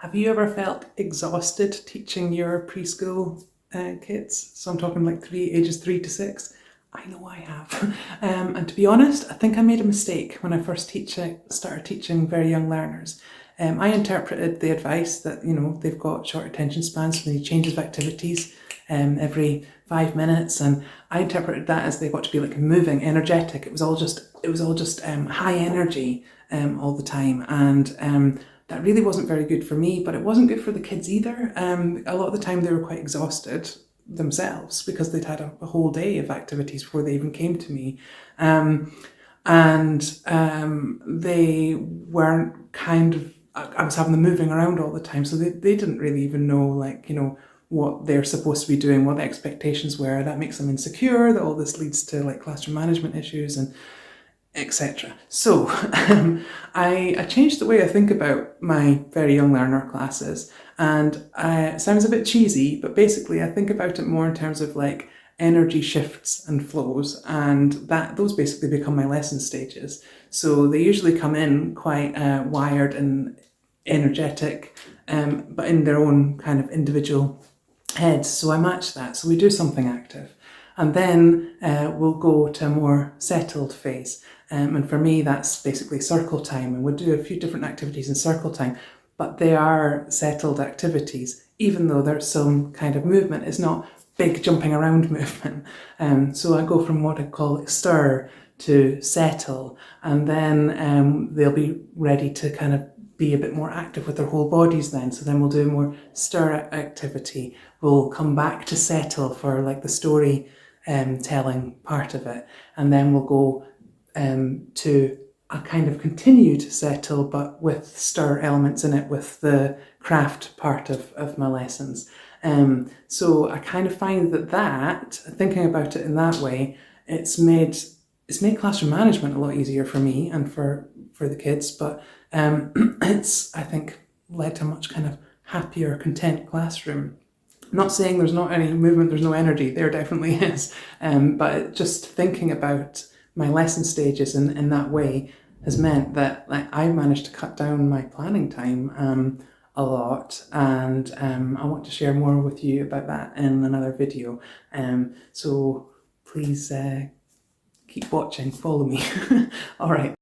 Have you ever felt exhausted teaching your preschool kids? So I'm talking like ages 3 to 6. I know I have. And to be honest, I think I made a mistake when I first started teaching very young learners. I interpreted the advice that, they've got short attention spans, so they need changes of activities every 5 minutes, and I interpreted that as they got to be like moving, energetic. It was all just high energy all the time, and that really wasn't very good for me, but it wasn't good for the kids either. A lot of the time they were quite exhausted themselves because they'd had a whole day of activities before they even came to me. They weren't I was having them moving around all the time, so they didn't really even know, what they're supposed to be doing, what the expectations were. That makes them insecure, that all this leads to like classroom management issues and etc. So I changed the way I think about my very young learner classes, and it sounds a bit cheesy, but basically I think about it more in terms of like energy shifts and flows, and those basically become my lesson stages. So they usually come in quite wired and energetic, but in their own kind of individual heads. So I match that. So we do something active. And then we'll go to a more settled phase. And for me, that's basically circle time. And we'll do a few different activities in circle time, but they are settled activities, even though there's some kind of movement. It's not big jumping around movement. So I go from what I call stir to settle, and then they'll be ready to kind of be a bit more active with their whole bodies then. So then we'll do more stir activity. We'll come back to settle for like the story telling part of it, and then we'll go to a kind of continue to settle, but with stir elements in it, with the craft part of my lessons. So I kind of find that thinking about it in that way, it's made classroom management a lot easier for me and for the kids, but it's, I think, led to a much kind of happier, content classroom. Not saying there's not any movement, there's no energy, there definitely is, but just thinking about my lesson stages in that way has meant that like I've managed to cut down my planning time a lot, and I want to share more with you about that in another video. So please keep watching, follow me. All right.